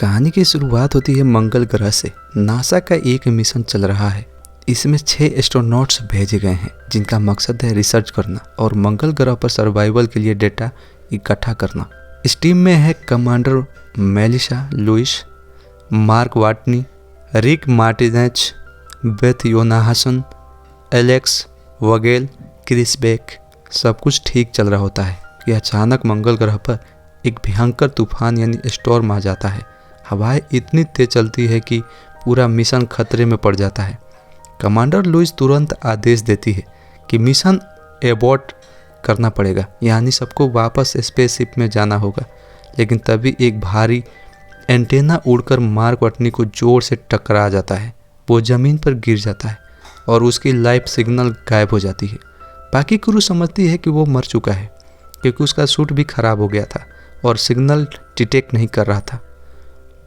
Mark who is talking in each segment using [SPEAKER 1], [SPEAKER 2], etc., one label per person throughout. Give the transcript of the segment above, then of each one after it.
[SPEAKER 1] कहानी की शुरुआत होती है मंगल ग्रह से। नासा का एक मिशन चल रहा है। इसमें 6 एस्ट्रोनॉट्स भेजे गए हैं जिनका मकसद है रिसर्च करना और मंगल ग्रह पर सर्वाइवल के लिए डेटा इकट्ठा करना। इस टीम में है commander Melissa Lewis, Mark Watney, Rick Martinez, Beth Johanssen, Alex Vogel, Chris Beck. सब कुछ ठीक चल रहा होता है कि अचानक मंगल ग्रह पर एक भयंकर तूफान यानी स्टॉर्म आ जाता है। हवाएं इतनी तेज चलती है कि पूरा मिशन खतरे में पड़ जाता है। कमांडर लुइस तुरंत आदेश देती है कि मिशन एबॉर्ट करना पड़ेगा, यानी सबको वापस स्पेसशिप में जाना होगा। लेकिन तभी एक भारी एंटेना उड़कर मार्क वाटनी को जोर से टकरा जाता है। वो ज़मीन पर गिर जाता है और उसकी लाइफ सिग्नल गायब हो जाती है। बाकी क्रू समझती है कि वो मर चुका है क्योंकि उसका सूट भी खराब हो गया था और सिग्नल डिटेक्ट नहीं कर रहा था।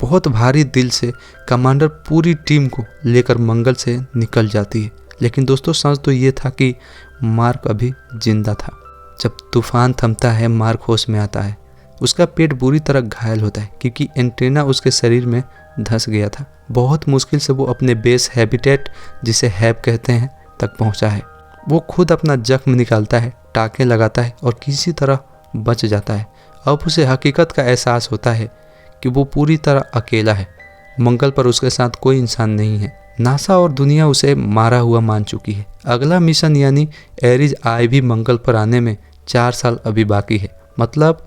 [SPEAKER 1] बहुत भारी दिल से कमांडर पूरी टीम को लेकर मंगल से निकल जाती है। लेकिन दोस्तों सच तो ये था कि मार्क अभी जिंदा था। जब तूफान थमता है मार्क होश में आता है। उसका पेट बुरी तरह घायल होता है क्योंकि एंटेना उसके शरीर में धंस गया था। बहुत मुश्किल से वो अपने बेस हैबिटेट, जिसे हैब कहते हैं, तक पहुंचा है। वो खुद अपना जख्म निकालता है, टाँके लगाता है और किसी तरह बच जाता है। अब उसे हकीकत का एहसास होता है कि वो पूरी तरह अकेला है। मंगल पर उसके साथ कोई इंसान नहीं है। नासा और दुनिया उसे मारा हुआ मान चुकी है। अगला मिशन यानी एरिज आई भी मंगल पर आने में 4 साल अभी बाकी है। मतलब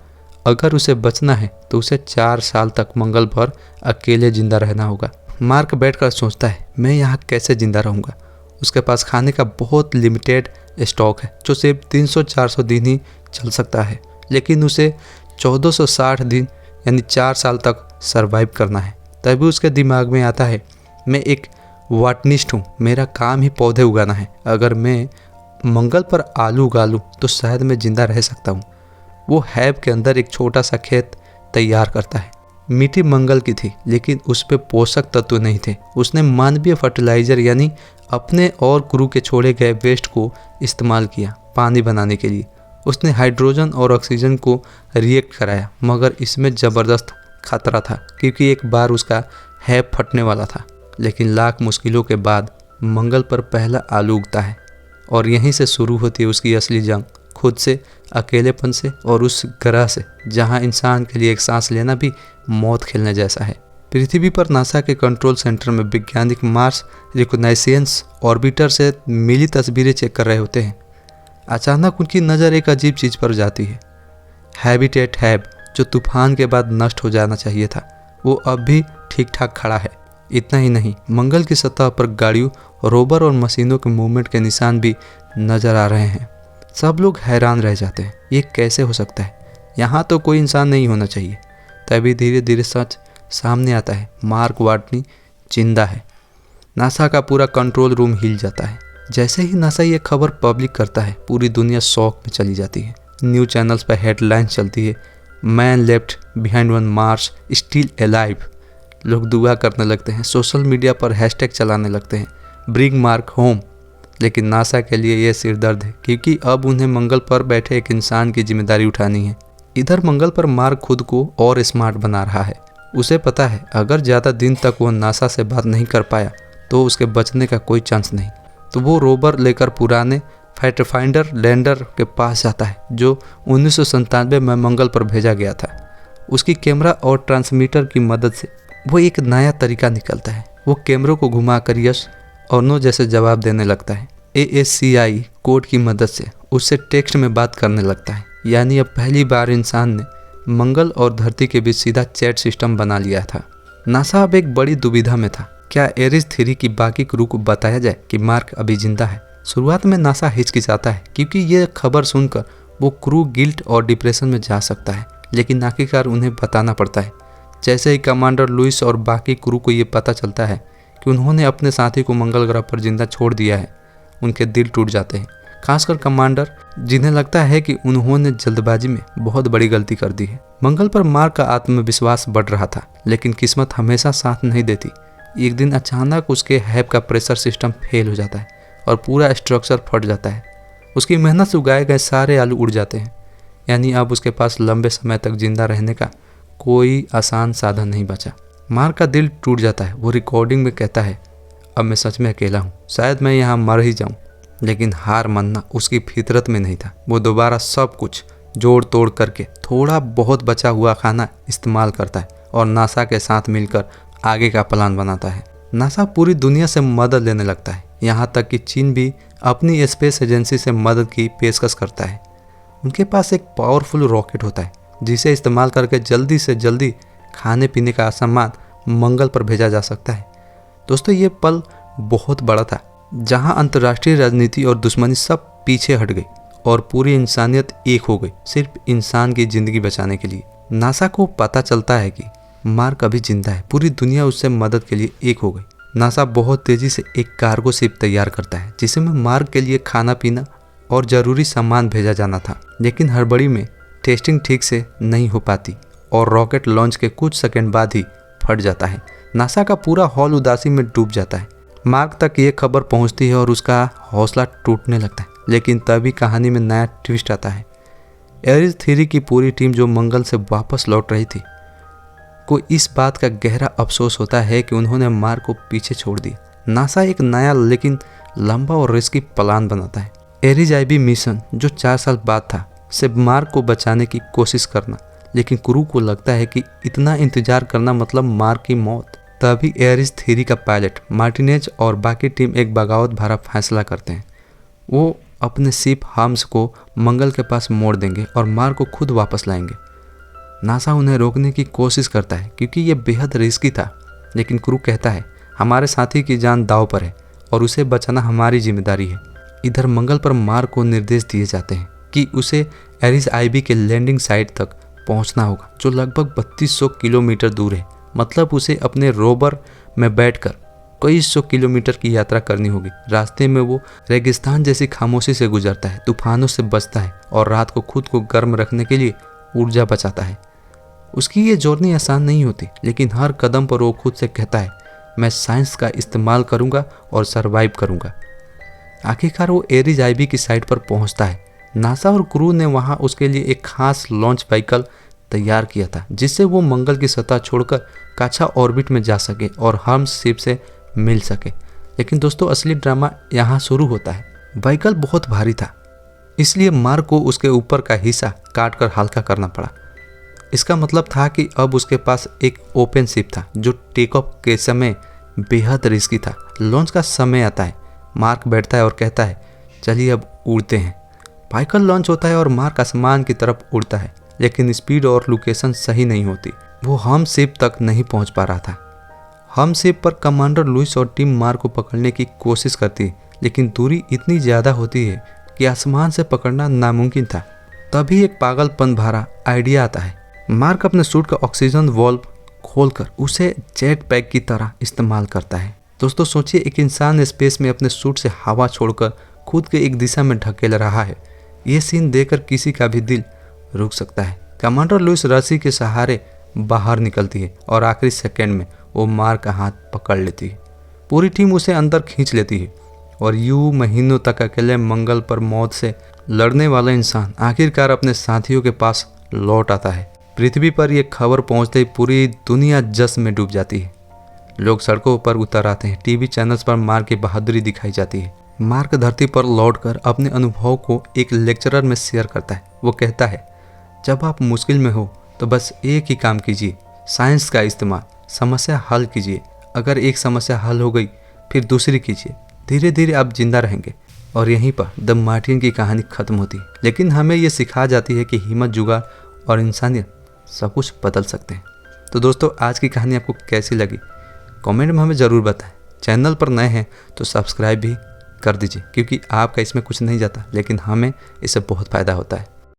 [SPEAKER 1] अगर उसे बचना है तो उसे 4 साल तक मंगल पर अकेले जिंदा रहना होगा। मार्क बैठकर सोचता है, मैं यहाँ कैसे जिंदा रहूँगा। उसके पास खाने का बहुत लिमिटेड स्टॉक है जो सिर्फ 300-400 दिन ही चल सकता है। लेकिन उसे 1460 दिन यानी 4 साल तक सरवाइव करना है। तभी उसके दिमाग में आता है, मैं एक बॉटनिस्ट हूँ, मेरा काम ही पौधे उगाना है। अगर मैं मंगल पर आलू उगा लूँ तो शायद मैं जिंदा रह सकता हूँ। वो हैब के अंदर एक छोटा सा खेत तैयार करता है। मिट्टी मंगल की थी लेकिन उस पर पोषक तत्व नहीं थे। उसने मानवीय फर्टिलाइजर यानी अपने और क्रू के छोड़े गए वेस्ट को इस्तेमाल किया पानी बनाने के लिए। उसने हाइड्रोजन और ऑक्सीजन को रिएक्ट कराया, मगर इसमें ज़बरदस्त खतरा था क्योंकि एक बार उसका हैब फटने वाला था। लेकिन लाख मुश्किलों के बाद मंगल पर पहला आलू उगता है और यहीं से शुरू होती है उसकी असली जंग, खुद से, अकेलेपन से और उस ग्रह से जहां इंसान के लिए एक सांस लेना भी मौत खेलने जैसा है। पृथ्वी पर नासा के कंट्रोल सेंटर में वैज्ञानिक मार्स रिकॉग्नाइसेंस ऑर्बिटर से मिली तस्वीरें चेक कर रहे होते हैं। अचानक उनकी नज़र एक अजीब चीज़ पर जाती है। हैबिटेट हैब जो तूफान के बाद नष्ट हो जाना चाहिए था, वो अब भी ठीक ठाक खड़ा है। इतना ही नहीं, मंगल की सतह पर गाड़ियों, रोवर और मशीनों के मूवमेंट के निशान भी नज़र आ रहे हैं। सब लोग हैरान रह जाते हैं, ये कैसे हो सकता है, यहाँ तो कोई इंसान नहीं होना चाहिए। तभी धीरे धीरे सच सामने आता है, मार्क वाटनी जिंदा है। नासा का पूरा कंट्रोल रूम हिल जाता है। जैसे ही नासा ये खबर पब्लिक करता है, पूरी दुनिया शॉक में चली जाती है। न्यूज़ चैनल्स पर हेडलाइंस चलती है, man left behind on Mars still alive. लोग दुआ करने लगते हैं, सोशल मीडिया पर हैशटैग चलाने लगते हैं, ब्रिंग मार्क होम। लेकिन नासा के लिए यह सिरदर्द है क्योंकि अब उन्हें मंगल पर बैठे एक इंसान की जिम्मेदारी उठानी है। इधर मंगल पर मार्क खुद को और स्मार्ट बना रहा है। उसे पता है अगर ज़्यादा दिन तक वो नासा से बात नहीं कर पाया तो उसके बचने का कोई चांस नहीं। तो वो रोवर लेकर पुराने पाथफाइंडर लैंडर के पास जाता है जो 1997 में मंगल पर भेजा गया था। उसकी कैमरा और ट्रांसमीटर की मदद से वो एक नया तरीका निकलता है। वो कैमरों को घुमाकर यस और नो जैसे जवाब देने लगता है। ASCII कोड की मदद से उससे टेक्स्ट में बात करने लगता है। यानी अब पहली बार इंसान ने मंगल और धरती के बीच सीधा चैट सिस्टम बना लिया था। नासा अब एक बड़ी दुविधा में था। क्या एरिज 3 की बाकी क्रू को बताया जाए कि मार्क अभी जिंदा है? शुरुआत में नासा हिचकिचाता है क्योंकि ये खबर सुनकर वो क्रू गिल्ट और डिप्रेशन में जा सकता है। लेकिन आखिरकार उन्हें बताना पड़ता है। जैसे ही कमांडर लुइस और बाकी क्रू को ये पता चलता है कि उन्होंने अपने साथी को मंगल ग्रह पर जिंदा छोड़ दिया है, उनके दिल टूट जाते हैं। खासकर कमांडर, जिन्हें लगता है कि उन्होंने जल्दबाजी में बहुत बड़ी गलती कर दी है। मंगल पर मार्क का आत्मविश्वास बढ़ रहा था लेकिन किस्मत हमेशा साथ नहीं देती। एक दिन अचानक उसके हैब का प्रेशर सिस्टम फेल हो जाता है और पूरा स्ट्रक्चर फट जाता है। उसकी मेहनत से उगाए गए सारे आलू उड़ जाते हैं। यानी अब उसके पास लंबे समय तक जिंदा रहने का कोई आसान साधन नहीं बचा। मार्क का दिल टूट जाता है। वो रिकॉर्डिंग में कहता है, अब मैं सच में अकेला हूँ, शायद मैं यहाँ मर ही जाऊँ। लेकिन हार मानना उसकी फितरत में नहीं था। वो दोबारा सब कुछ जोड़ तोड़ करके थोड़ा बहुत बचा हुआ खाना इस्तेमाल करता है और नासा के साथ मिलकर आगे का प्लान बनाता है। नासा पूरी दुनिया से मदद लेने लगता है, यहाँ तक कि चीन भी अपनी स्पेस एजेंसी से मदद की पेशकश करता है। उनके पास एक पावरफुल रॉकेट होता है जिसे इस्तेमाल करके जल्दी से जल्दी खाने पीने का सामान मंगल पर भेजा जा सकता है। दोस्तों, ये पल बहुत बड़ा था जहां अंतर्राष्ट्रीय राजनीति और दुश्मनी सब पीछे हट गई और पूरी इंसानियत एक हो गई सिर्फ इंसान की जिंदगी बचाने के लिए। नासा को पता चलता है कि मार्क अभी जिंदा है। पूरी दुनिया उससे मदद के लिए एक हो गई। नासा बहुत तेजी से एक कार्गो शिप तैयार करता है जिसमें मार्क के लिए खाना पीना और ज़रूरी सामान भेजा जाना था। लेकिन हड़बड़ी में टेस्टिंग ठीक से नहीं हो पाती और रॉकेट लॉन्च के कुछ सेकंड बाद ही फट जाता है। नासा का पूरा हॉल उदासी में डूब जाता है। मार्क तक ये खबर पहुंचती है और उसका हौसला टूटने लगता है। लेकिन तभी कहानी में नया ट्विस्ट आता है। एरिस 3 की पूरी टीम जो मंगल से वापस लौट रही थी को इस बात का गहरा अफसोस होता है कि उन्होंने मार्क को पीछे छोड़ दिया। नासा एक नया लेकिन लंबा और रिस्की प्लान बनाता है। एरिस आईबी मिशन जो 4 साल बाद था से मार्क को बचाने की कोशिश करना। लेकिन क्रू को लगता है कि इतना इंतजार करना मतलब मार्क की मौत। तभी एरिस 3 का पायलट मार्टिनेज और बाकी टीम एक बगावत भरा फैसला करते हैं। वो अपने शिप हार्म्स को मंगल के पास मोड़ देंगे और मार्क को खुद वापस लाएंगे। नासा उन्हें रोकने की कोशिश करता है क्योंकि ये बेहद रिस्की था। लेकिन क्रू कहता है, हमारे साथी की जान दांव पर है और उसे बचाना हमारी जिम्मेदारी है। इधर मंगल पर मार्क को निर्देश दिए जाते हैं कि उसे एरिस आईबी के लैंडिंग साइट तक पहुंचना होगा जो लगभग 3200 किलोमीटर दूर है। मतलब उसे अपने रोवर में बैठकर कई 100 किलोमीटर की यात्रा करनी होगी। रास्ते में वो रेगिस्तान जैसी खामोशी से गुजरता है, तूफानों से बचता है और रात को खुद को गर्म रखने के लिए ऊर्जा बचाता है। उसकी ये जर्नी आसान नहीं होती, लेकिन हर कदम पर वो खुद से कहता है, मैं साइंस का इस्तेमाल करूंगा और सरवाइव करूंगा। आखिरकार वो एरिस आईबी की साइट पर पहुंचता है। नासा और क्रू ने वहां उसके लिए एक खास लॉन्च व्हीकल तैयार किया था जिससे वो मंगल की सतह छोड़कर काछा ऑर्बिट में जा सके और हार्म्स शिप से मिल सके। लेकिन दोस्तों, असली ड्रामा यहाँ शुरू होता है। व्हीकल बहुत भारी था, इसलिए मार्क को उसके ऊपर का हिस्सा काट कर हल्का करना पड़ा। इसका मतलब था कि अब उसके पास एक ओपन शिप था जो टेक ऑफ के समय बेहद रिस्की था। लॉन्च का समय आता है, मार्क बैठता है और कहता है, चलिए अब उड़ते हैं। व्हीकल लॉन्च होता है और मार्क आसमान की तरफ उड़ता है, लेकिन स्पीड और लोकेशन सही नहीं होती। वो हम शिप तक नहीं पहुंच पा रहा था। हम शिप पर कमांडर लुइस और टीम मार्क को पकड़ने की कोशिश करती है, लेकिन दूरी इतनी ज़्यादा होती है कि आसमान से पकड़ना नामुमकिन था। तभी एक पागलपन भरा आइडिया आता है। मार्क अपने सूट का ऑक्सीजन वाल्व खोलकर उसे जेट पैक की तरह इस्तेमाल करता है। दोस्तों, सोचिए, एक इंसान स्पेस में अपने सूट से हवा छोड़कर खुद के एक दिशा में ढकेल रहा है। ये सीन देखकर किसी का भी दिल रुक सकता है। कमांडर लुइस रस्सी के सहारे बाहर निकलती है और आखिरी सेकंड में वो मार्क का हाथ पकड़ लेती है। पूरी टीम उसे अंदर खींच लेती है और यूं महीनों तक अकेले मंगल पर मौत से लड़ने वाला इंसान आखिरकार अपने साथियों के पास लौट आता है। पृथ्वी पर यह खबर पहुंचते ही पूरी दुनिया जश्न में डूब जाती है। लोग सड़कों पर उतर आते हैं। टीवी चैनल्स पर मार्क की बहादुरी दिखाई जाती है। मार्क धरती पर लौटकर अपने अनुभव को एक लेक्चरर में शेयर करता है। वो कहता है, जब आप मुश्किल में हो तो बस एक ही काम कीजिए, साइंस का इस्तेमाल, समस्या हल कीजिए। अगर एक समस्या हल हो गई फिर दूसरी कीजिए, धीरे धीरे आप जिंदा रहेंगे। और यहीं पर द मार्टिन की कहानी खत्म होती है। लेकिन हमें ये सिखा जाती है कि हिम्मत, जुगाड़ और इंसानियत सब कुछ बदल सकते हैं। तो दोस्तों, आज की कहानी आपको कैसी लगी कमेंट में हमें ज़रूर बताएं। चैनल पर नए हैं तो सब्सक्राइब भी कर दीजिए, क्योंकि आपका इसमें कुछ नहीं जाता लेकिन हमें इससे बहुत फ़ायदा होता है।